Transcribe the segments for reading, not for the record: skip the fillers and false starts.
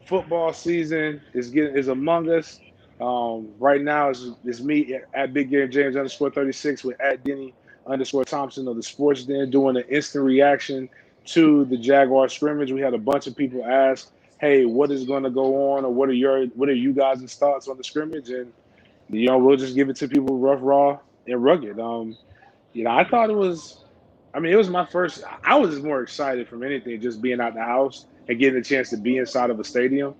Football season is among us. Right now, it's me at Big Game James _36 with at Denny _Thompson of the Sports Den doing an instant reaction to the Jaguar scrimmage. We had a bunch of people ask, "Hey, what is going to go on, or what are you guys' thoughts on the scrimmage?" And we'll just give it to people rough, raw, and rugged. I thought it was. I mean, it was my first. I was just more excited from anything, just being out the house and getting a chance to be inside of a stadium.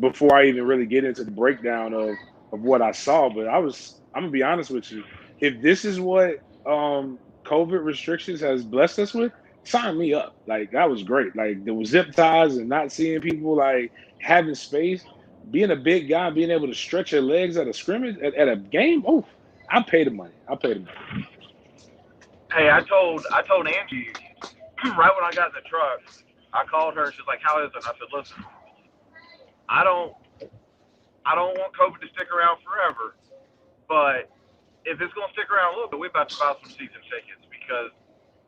Before I even really get into the breakdown of what I saw, but I'm gonna be honest with you. If this is what COVID restrictions has blessed us with, sign me up. Like that was great. Like there was zip ties and not seeing people, like having space, being a big guy, being able to stretch your legs at a scrimmage at a game. Oh, I pay the money. I pay the money. Hey, I told Angie right when I got in the truck. I called her. She's like, "How is it?" I said, "Listen, I don't I don't want COVID to stick around forever, but if it's gonna stick around a little bit, we're about to buy some season tickets because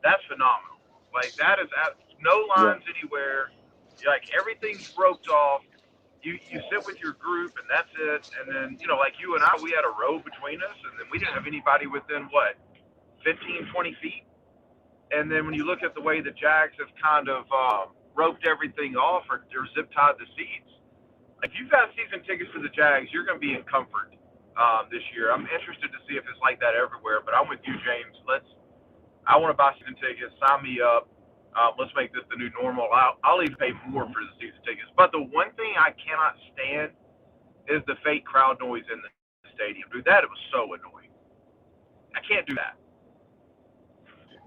that's phenomenal. Like that is no Right. lines anywhere. Like everything's roped off. You sit with your group and that's it. And then like you and I, we had a row between us, and then we didn't have anybody within what 15, 20 feet. And then when you look at the way the Jags have kind of roped everything off or zip tied the seats, if you've got season tickets to the Jags, you're going to be in comfort this year. I'm interested to see if it's like that everywhere. But I'm with you, James. I want to buy season tickets. Sign me up. Let's make this the new normal. I'll even pay more for the season tickets. But the one thing I cannot stand is the fake crowd noise in the stadium. Dude, that it was so annoying. I can't do that.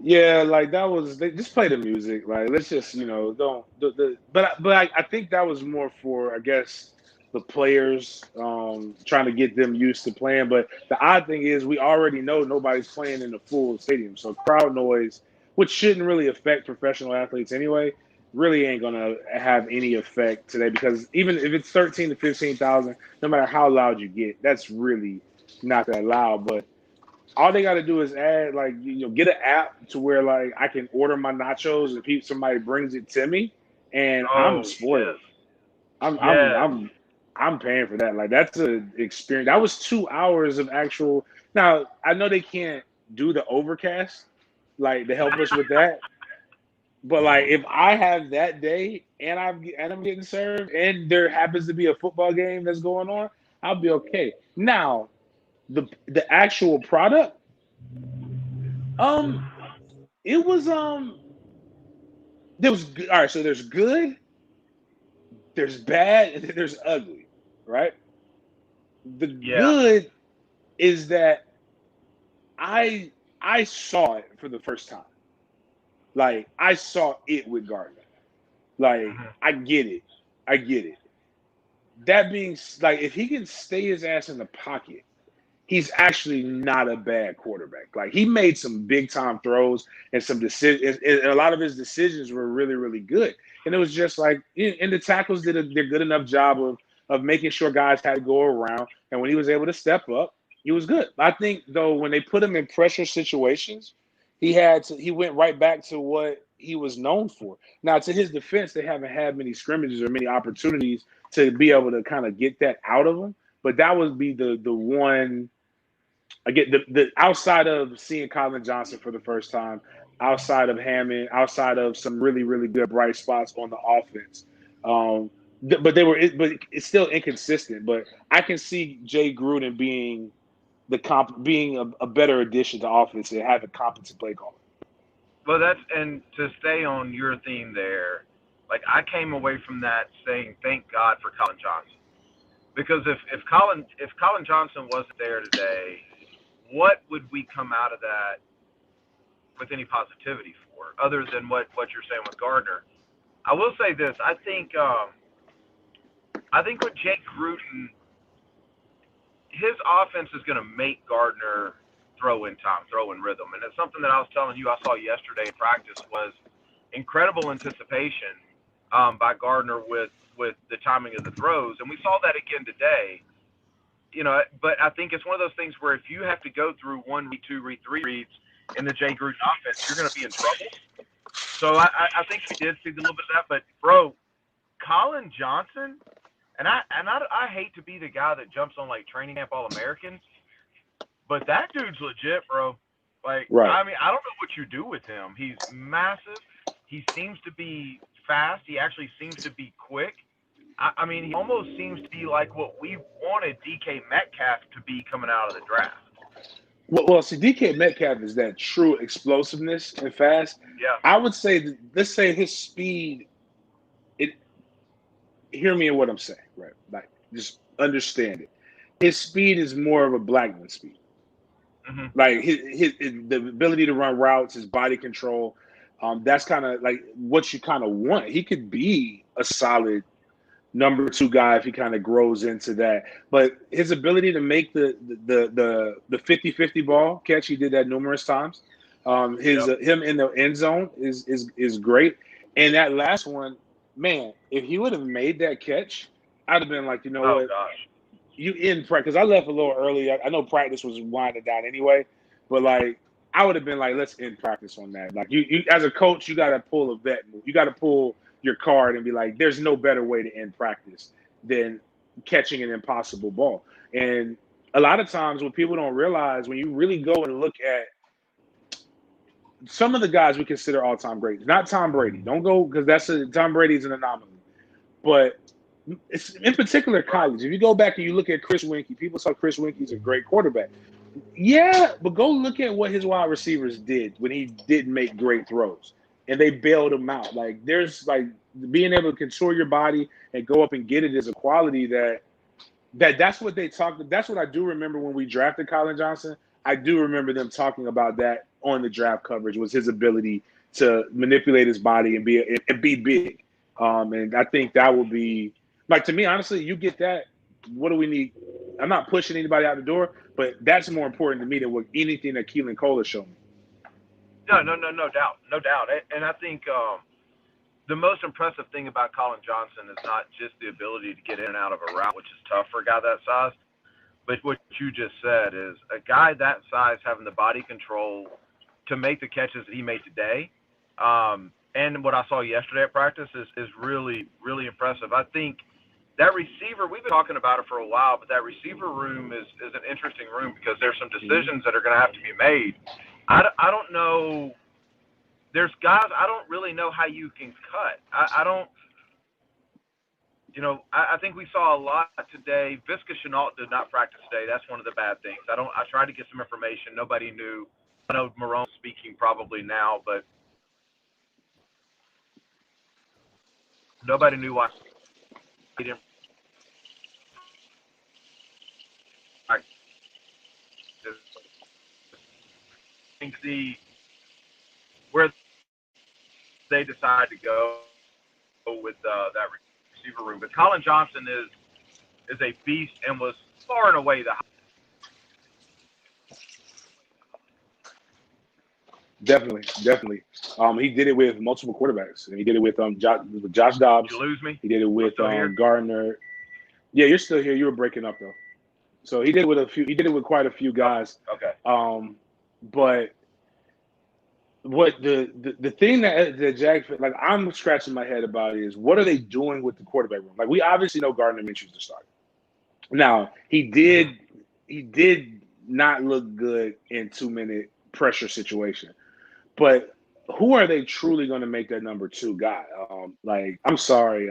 Yeah, like that was they just play the music. Like let's just don't but I think that was more for I guess the players trying to get them used to playing. But the odd thing is we already know nobody's playing in the full stadium, so crowd noise, which shouldn't really affect professional athletes anyway, really ain't gonna have any effect today because even if it's 13 to 15,000, no matter how loud you get, that's really not that loud. But all they got to do is add like get an app to where like I can order my nachos and somebody brings it to me, and I'm Oh spoiled. yes, I'm I'm yes. I'm I'm paying for that. Like that's a experience. That was 2 hours of actual. Now I know they can't do the overcast like to help us with that, but like if I have that day and I'm getting served and there happens to be a football game that's going on, I'll be okay. Now the actual product, um, it was there was good. All right, so there's good, there's bad, and then there's ugly, right? The Yeah. good is that I saw it for the first time. Like I saw it with Gardner. Like Hmm. I get it. I get it. That being like if he can stay his ass in the pocket, he's actually not a bad quarterback. Like he made some big time throws and some decisions. And a lot of his decisions were really, really good. And it was just like, and the tackles did a good enough job of making sure guys had to go around. And when he was able to step up, he was good. I think though when they put him in pressure situations, he went right back to what he was known for. Now to his defense, they haven't had many scrimmages or many opportunities to be able to kind of get that out of him. But that would be the one I get the outside of seeing Colin Johnson for the first time, outside of Hammond, outside of some really really good bright spots on the offense. Um, but it's still inconsistent. But I can see Jay Gruden being a better addition to offense and having competent play calling. Well, and to stay on your theme there, like I came away from that saying, thank God for Colin Johnson. Because if Colin Johnson wasn't there today, what would we come out of that with any positivity for, other than what you're saying with Gardner? I will say this: I think with Jake Gruden, his offense is going to make Gardner throw in time, throw in rhythm, and it's something that I was telling you I saw yesterday in practice was incredible anticipation by Gardner with the timing of the throws, and we saw that again today. But I think it's one of those things where if you have to go through one read, two read, three reads in the Jay Gruden offense, you're going to be in trouble. So I think we did see a little bit of that, but bro, Colin Johnson, and I hate to be the guy that jumps on like training camp All-Americans, but that dude's legit, bro. Like, Right. I mean, I don't know what you do with him. He's massive. He seems to be fast. He actually seems to be quick. I mean, he almost seems to be like what we wanted DK Metcalf to be coming out of the draft. Well, see, DK Metcalf is that true explosiveness and fast. Yeah. I would say, let's say his speed. Hear me in what I'm saying, right? Like, just understand it. His speed is more of a Blackman speed. Mm-hmm. Like his the ability to run routes, his body control. That's kind of like what you kind of want. He could be a solid number 2 guy if he kind of grows into that. But his ability to make the 50-50 ball catch, he did that numerous times. Him in the end zone is great. And that last one, man, if he would have made that catch, I'd have been like, you know what? Gosh. You in practice. I left a little early. I know practice was winding down anyway, but like I would have been like, let's end practice on that. Like you as a coach, you got to pull a vet move. You got to pull your card and be like, there's no better way to end practice than catching an impossible ball. And a lot of times what people don't realize, when you really go and look at some of the guys we consider all-time greats, not Tom Brady. Don't go, because Tom Brady's an anomaly. But it's, in particular, college. If you go back and you look at Chris Winkie, people saw Chris Winkie's a great quarterback. Yeah, but go look at what his wide receivers did when he didn't make great throws, and they bailed him out. Like, there's like being able to control your body and go up and get it is a quality that's what they talked. That's what I do remember when we drafted Colin Johnson. I do remember them talking about that on the draft coverage, was his ability to manipulate his body and be big. And I think that would be, like, to me, honestly, you get that. What do we need? I'm not pushing anybody out the door, but that's more important to me than anything that Keelan Cole has shown me. No doubt. And I think the most impressive thing about Colin Johnson is not just the ability to get in and out of a route, which is tough for a guy that size, but what you just said is a guy that size having the body control to make the catches that he made today. And what I saw yesterday at practice is really, really impressive. I think that receiver, we've been talking about it for a while, but that receiver room is an interesting room because there's some decisions that are going to have to be made. I don't know. There's guys, I don't really know how you can cut. I don't, I think we saw a lot today. Visca Chenault did not practice today. That's one of the bad things. I tried to get some information. Nobody knew. I know Marone's speaking probably now, but nobody knew why he didn't. See where they decide to go with that receiver room. But Colin Johnson is a beast and was far and away the Definitely. He did it with multiple quarterbacks, and he did it with Josh Dobbs. Did you lose me? He did it with Gardner. Yeah, you're still here. You were breaking up though. So he did it with He did it with quite a few guys. Okay. But what the thing that Jack, like, I'm scratching my head about is, what are they doing with the quarterback room? Like, we obviously know Gardner Minshew's the starter. Now, he did not look good in 2-minute pressure situation, but who are they truly going to make that number 2 guy? Like, I'm sorry,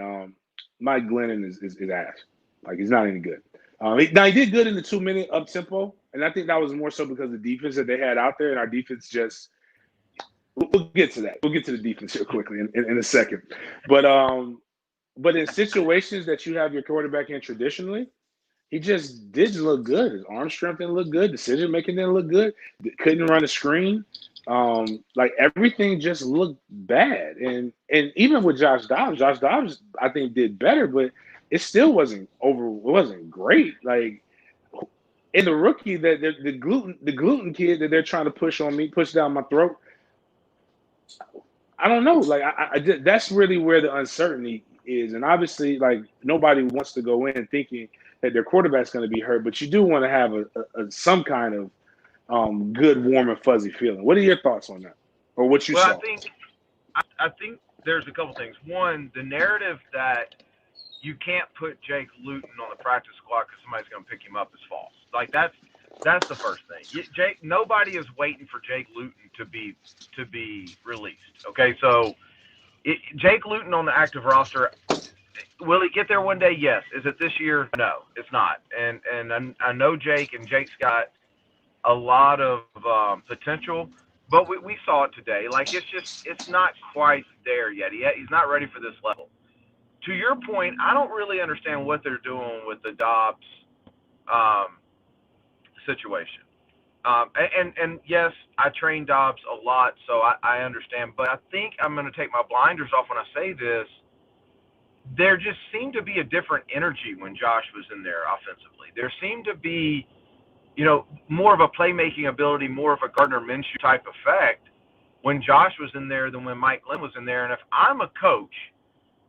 Mike Glennon is ass. Like, he's not any good. He did good in the 2-minute up tempo, and I think that was more so because of the defense that they had out there, and our defense just. We'll get to that. We'll get to the defense here quickly in a second. But in situations that you have your quarterback in traditionally, he just didn't look good. His arm strength didn't look good. Decision making didn't look good. Couldn't run a screen. Like, everything just looked bad. And even with Josh Dobbs, I think did better, but it still wasn't great. Like, in the rookie, that the gluten kid that they're trying to push down my throat. I don't know. Like, that's really where the uncertainty is. And obviously, like, nobody wants to go in thinking that their quarterback's going to be hurt, but you do want to have some kind of good, warm, and fuzzy feeling. What are your thoughts on that, or what you saw? I think there's a couple things. One, the narrative that you can't put Jake Luton on the practice squad because somebody's going to pick him up as false. Like that's the first thing. Nobody is waiting for Jake Luton to be released. Okay, so Jake Luton on the active roster. Will he get there one day? Yes. Is it this year? No, it's not. And I know Jake, and Jake's got a lot of potential, but we saw it today. Like it's not quite there yet. He's not ready for this level. To your point, I don't really understand what they're doing with the Dobbs situation. And yes, I train Dobbs a lot, so I understand. But I think I'm going to take my blinders off when I say this. There just seemed to be a different energy when Josh was in there offensively. There seemed to be, more of a playmaking ability, more of a Gardner Minshew type effect when Josh was in there than when Mike Glenn was in there. And if I'm a coach,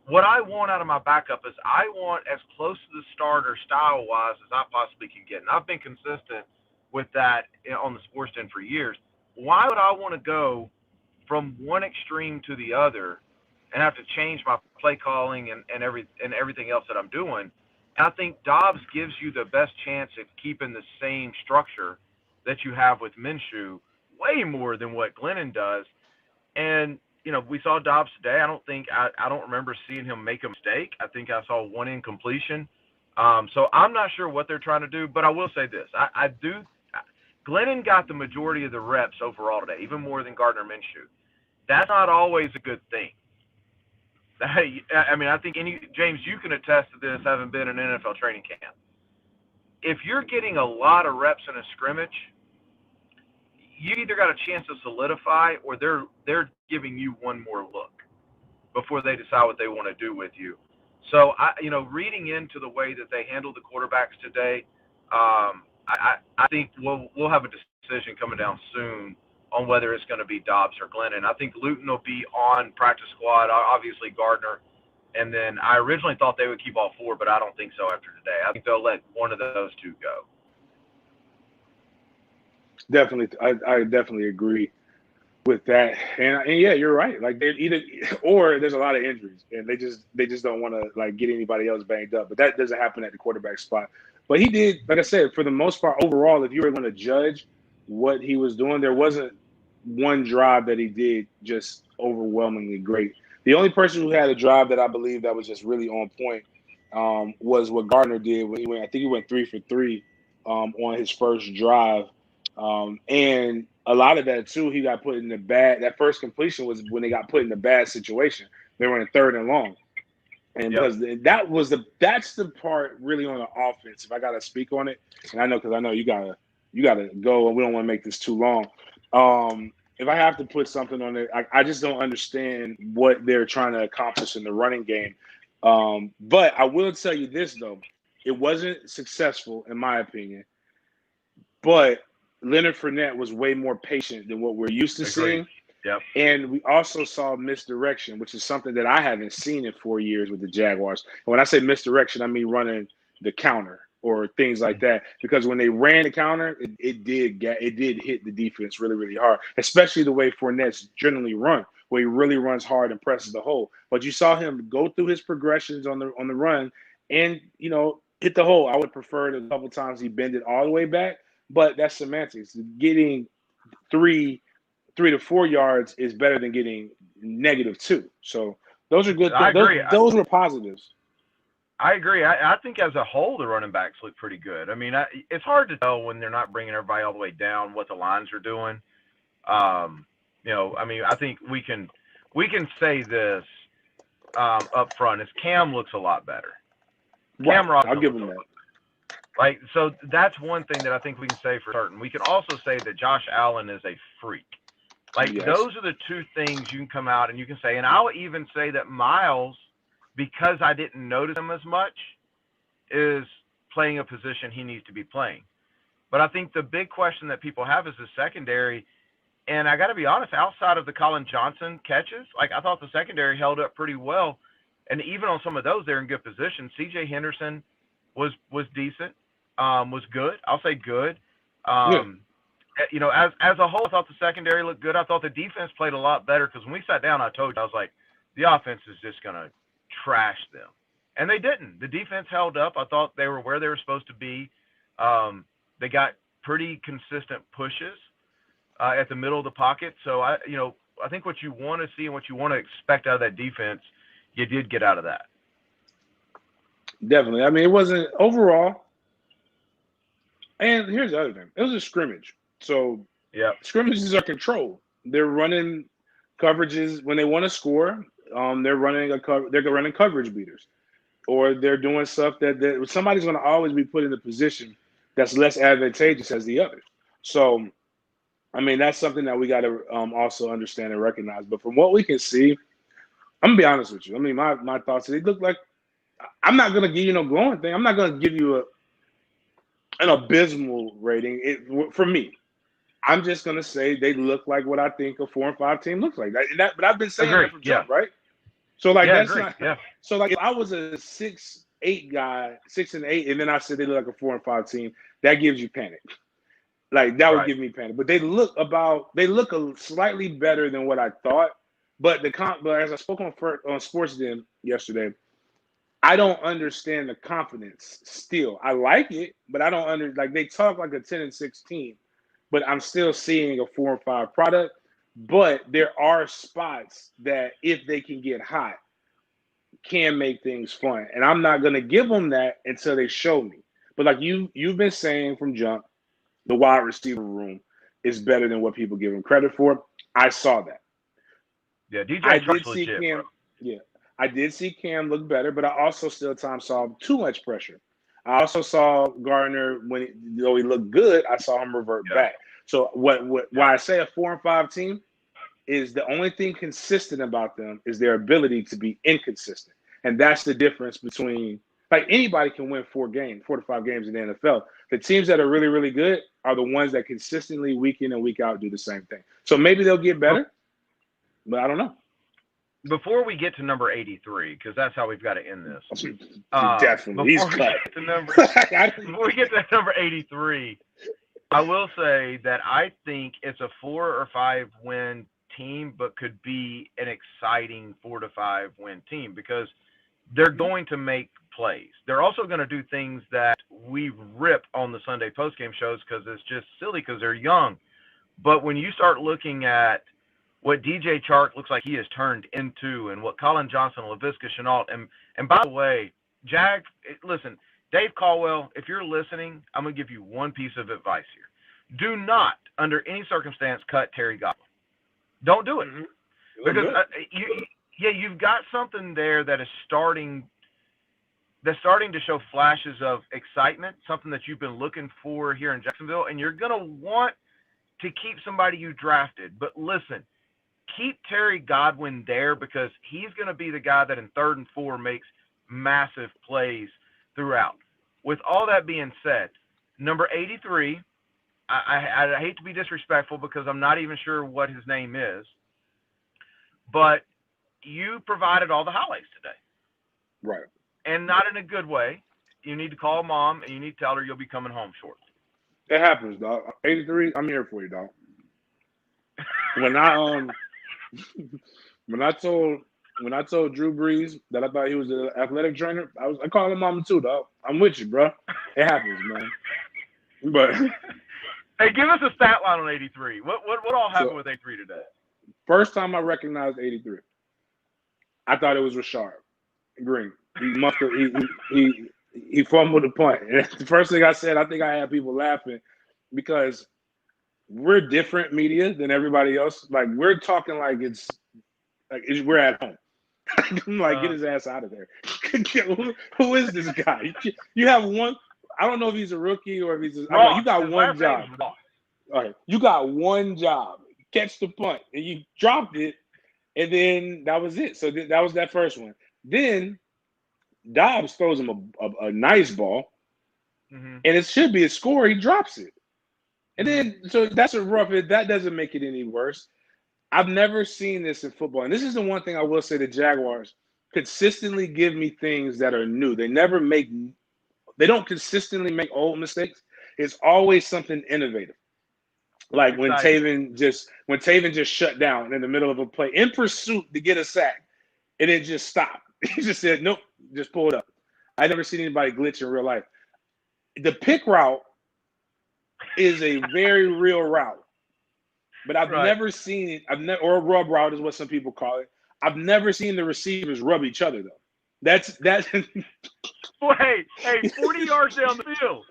what I want out of my backup is I want as close to the starter style-wise as I possibly can get. And I've been consistent with that on the Sports Den for years. Why would I want to go from one extreme to the other and have to change my play calling and everything else that I'm doing? And I think Dobbs gives you the best chance of keeping the same structure that you have with Minshew way more than what Glennon does. And, we saw Dobbs today. I don't remember seeing him make a mistake. I think I saw one incompletion. So I'm not sure what they're trying to do, but I will say this. Glennon got the majority of the reps overall today, even more than Gardner Minshew. That's not always a good thing. I mean, I think James, you can attest to this, having been in an NFL training camp. If you're getting a lot of reps in a scrimmage, you either got a chance to solidify or they're giving you one more look before they decide what they want to do with you. So, reading into the way that they handled the quarterbacks today, I think we'll have a decision coming down soon on whether it's going to be Dobbs or Glennon. I think Luton will be on practice squad, obviously Gardner, and then I originally thought they would keep all four, but I don't think so after today. I think they'll let one of those two go. Definitely, I definitely agree with that. And yeah, you're right. Like they're or there's a lot of injuries, and they just don't want to get anybody else banged up. But that doesn't happen at the quarterback spot. But he did, like I said, for the most part, overall, if you were going to judge what he was doing, there wasn't one drive that he did just overwhelmingly great. The only person who had a drive that I believe that was just really on point was what Gardner did when he went. I think he went 3 for 3 on his first drive. And a lot of that too, he got put in the bad. That first completion was when they got put in the bad situation. They were in 3rd and long, and because that's the part really on the offense. If I gotta speak on it, and I know because I know you gotta go, and we don't want to make this too long. If I have to put something on it, I just don't understand what they're trying to accomplish in the running game. But I will tell you this though, it wasn't successful in my opinion, but Leonard Fournette was way more patient than what we're used to seeing. Yep. And we also saw misdirection, which is something that I haven't seen in 4 years with the Jaguars. And when I say misdirection, I mean running the counter or things like that. Because when they ran the counter, it did hit the defense really, really hard, especially the way Fournette's generally run, where he really runs hard and presses the hole. But you saw him go through his progressions on the run and, hit the hole. I would prefer it a couple times he bend it all the way back. But that's semantics. Getting 3 to 4 yards is better than getting -2. So those are good. I agree. Those were positives. I agree. I think as a whole, the running backs look pretty good. I mean, it's hard to tell when they're not bringing everybody all the way down what the lines are doing. I mean, I think we can say this up front is Cam looks a lot better. Cam Robinson, I'll give him that. So that's one thing that I think we can say for certain. We can also say that Josh Allen is a freak. Yes. Those are the two things you can come out and you can say. And I'll even say that Miles, because I didn't notice him as much, is playing a position he needs to be playing. But I think the big question that people have is the secondary. And I got to be honest, outside of the Colin Johnson catches, I thought the secondary held up pretty well. And even on some of those, they're in good position. C.J. Henderson was decent, was good. I'll say good. As a whole, I thought the secondary looked good. I thought the defense played a lot better because when we sat down, I told you, I was like, the offense is just going to trash them. And they didn't. The defense held up. I thought they were where they were supposed to be. They got pretty consistent pushes at the middle of the pocket. So I think what you want to see and what you want to expect out of that defense, you did get out of that. Definitely. I mean, it wasn't overall. And here's the other thing: it was a scrimmage, so Yeah. scrimmages are controlled. They're running coverages when they want to score. They're running they're running coverage beaters, or they're doing stuff that somebody's going to always be put in a position that's less advantageous as the others. So, I mean, that's something that we got to also understand and recognize. But from what we can see, I'm gonna be honest with you. I mean, my thoughts. They look like I'm not going to give you no glowing thing. I'm not going to give you an abysmal rating. For me, I'm just going to say they look like what I think a 4-5 team looks like. But I've been saying that from jump, right? So that's not. Yeah. So if I was a 6-8 guy, 6-8, and then I said they look like a 4-5 team, that gives you panic. That would give me panic. But they look slightly better than what I thought. But as I spoke on Sports Den yesterday, I don't understand the confidence still. I like it, but I don't they talk like a 10-6 team, but I'm still seeing a 4-5 product. But there are spots that if they can get hot, can make things fun. And I'm not going to give them that until they show me. But like you've been saying from jump, the wide receiver room is better than what people give him credit for. I saw that. Yeah, DJ I did see legit, Cam. bro. Yeah, I did see Cam look better, but I also still saw too much pressure. I also saw Gardner though he looked good, I saw him revert back. So why I say a 4-5 team is the only thing consistent about them is their ability to be inconsistent, and that's the difference between anybody can win 4 to 5 games in the NFL. The teams that are really, really good are the ones that consistently week in and week out do the same thing. So maybe they'll get better, but I don't know. Before we get to number 83, because that's how we've got to end this. Definitely. He's cut. Before we get to number 83, I will say that I think it's a 4 or 5 win team, but could be an exciting 4 to 5 win team because they're going to make plays. They're also going to do things that we rip on the Sunday postgame shows because it's just silly because they're young. But when you start looking at what DJ Chark looks like he has turned into and what Colin Johnson, LaVisca Chenault, and by the way, Jag, listen, Dave Caldwell, if you're listening, I'm going to give you one piece of advice here. Do not, under any circumstance, cut Terry Godwin. Don't do it. Mm-hmm. Because you've got something there that is starting to show flashes of excitement, something that you've been looking for here in Jacksonville, and you're going to want to keep somebody you drafted. But listen, keep Terry Godwin there because he's going to be the guy that in 3rd and 4 makes massive plays throughout. With all that being said, number 83, I hate to be disrespectful because I'm not even sure what his name is, but you provided all the highlights today. Right. And not in a good way. You need to call mom and you need to tell her you'll be coming home shortly. It happens, dog. 83, I'm here for you, dog. When I told Drew Brees that I thought he was an athletic trainer, I called him mama too, dog. I'm with you, bro. It happens, man. But hey, give us a stat line on 83. What all happened with 83 today? First time I recognized 83, I thought it was Rashard Green. He fumbled the punt. And the first thing I said, I think I had people laughing because we're different media than everybody else. We're talking we're at home. I'm get his ass out of there. Who is this guy? You have one. I don't know if he's a rookie or if he's. You got one job. All right, you got one job. Catch the punt, and you dropped it, and then that was it. So that was that first one. Then Dobbs throws him a nice ball, and it should be a score. He drops it. And then, so that's a rough. That doesn't make it any worse. I've never seen this in football. And this is the one thing I will say the Jaguars consistently give me things that are new. They don't consistently make old mistakes. It's always something innovative. Like when Taven just shut down in the middle of a play in pursuit to get a sack, and it just stopped. He just said, nope, just pull it up. I never seen anybody glitch in real life. The pick route is a very real route, but I've Right. never seen it. Or a rub route is what some people call it. I've never seen the receivers rub each other though. That's Well, hey, 40 yards down the field.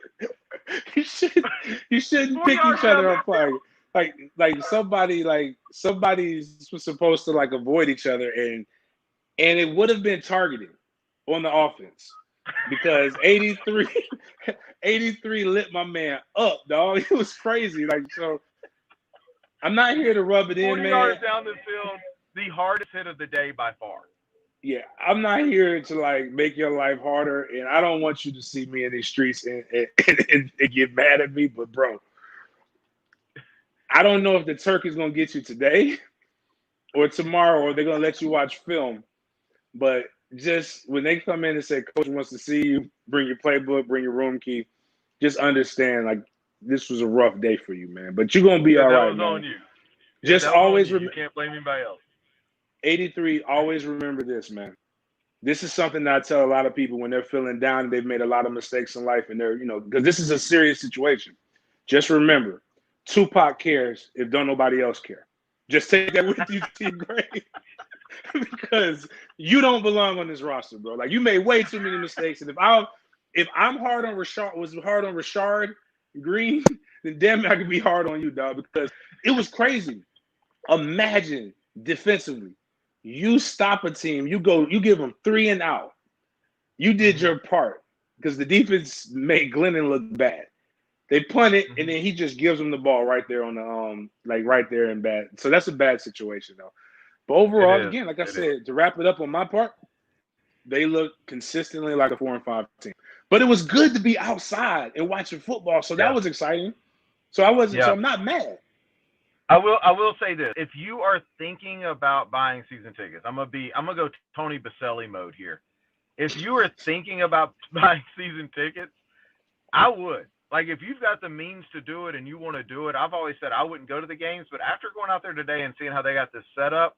you shouldn't 40 pick yards each down other the up field. somebody's supposed to like avoid each other, and it would have been targeting on the offense because 83 lit my man up, dog. It was crazy. Like, so I'm not here to rub it in, 40 man. yards down the field, the hardest hit of the day by far. Yeah, I'm not here to like make your life harder, and I don't want you to see me in these streets and get mad at me. But bro, I don't know if the turkey's gonna get you today or tomorrow, or they're gonna let you watch film. But just when they come in and say, "Coach wants to see you," bring your playbook, bring your room key. Just understand, like, this was a rough day for you, man. But you're gonna be all that right, was man. on you. Just that was always on you. You can't blame anybody else. 83. Always remember this, man. This is something that I tell a lot of people when they're feeling down and they've made a lot of mistakes in life, and they're, because this is a serious situation. Just remember, Tupac cares if don't nobody else care. Just take that with you to your grave. Because you don't belong on this roster, bro. Like, you made way too many mistakes. And if I'm hard on Rashard Green, then damn it, I could be hard on you, dog, because it was crazy. Imagine defensively, you stop a team, you give them 3 and out. You did your part because the defense made Glennon look bad. They punt it, and then he just gives them the ball right there on the right there in bad. So that's a bad situation, though. But overall, again, like I said, to wrap it up on my part, they look consistently like a 4-5 team. But it was good to be outside and watching football, so that was exciting. So So I'm not mad. I will say this: if you are thinking about buying season tickets, I'm gonna go Tony Baselli mode here. If you are thinking about buying season tickets, I would. Like, if you've got the means to do it and you want to do it, I've always said I wouldn't go to the games, but after going out there today and seeing how they got this set up,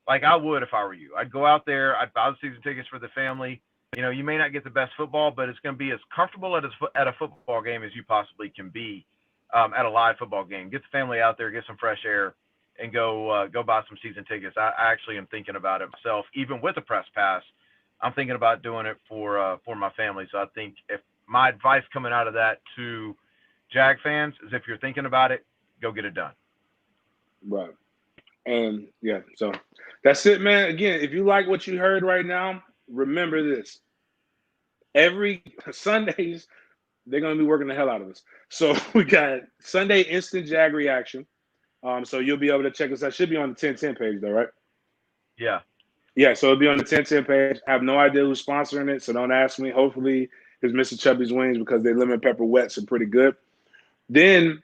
like, I would if I were you. I'd go out there, I'd buy the season tickets for the family. You may not get the best football, but it's going to be as comfortable at a football game as you possibly can be at a live football game. Get the family out there, get some fresh air, and go buy some season tickets. I actually am thinking about it myself, even with a press pass. I'm thinking about doing it for my family. So I think if my advice coming out of that to Jag fans is, if you're thinking about it, go get it done. Right. And yeah, so that's it, man. Again, if you like what you heard right now, remember this. Every Sundays, they're going to be working the hell out of us. So we got Sunday Instant Jag Reaction. So you'll be able to check us out. Should be on the 1010 page, though, right? Yeah. Yeah, so it'll be on the 1010 page. I have no idea who's sponsoring it, so don't ask me. Hopefully it's Mr. Chubby's Wings, because their lemon pepper wets are pretty good. Then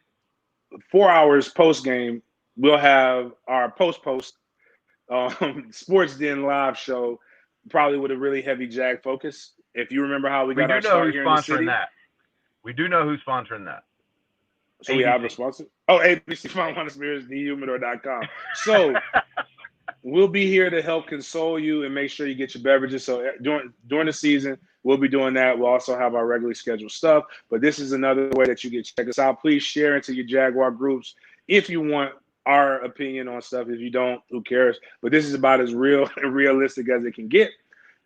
4 hours post-game, we'll have our post Sports Den live show, probably with a really heavy Jag focus. If you remember how we got our start here in the city. We do know who's sponsoring that. So ABC. We have a sponsor? Oh, ABC Fun Spirits, thehumidor.com. So we'll be here to help console you and make sure you get your beverages. So during the season, we'll be doing that. We'll also have our regularly scheduled stuff. But this is another way that you can check us out. Please share into your Jaguar groups if you want our opinion on stuff. If you don't, who cares? But this is about as real and realistic as it can get.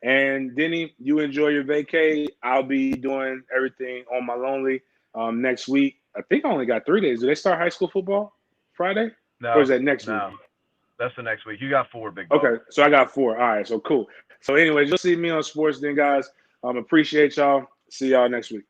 And Denny, you enjoy your vacay. I'll be doing everything on my lonely next week. I think I only got 3 days. Do they start high school football Friday? No. Or is that next week? That's the next week. You got 4, big dog. Okay, so I got 4. All right, so cool. So anyways, you'll see me on Sports Den, guys. Appreciate y'all. See y'all next week.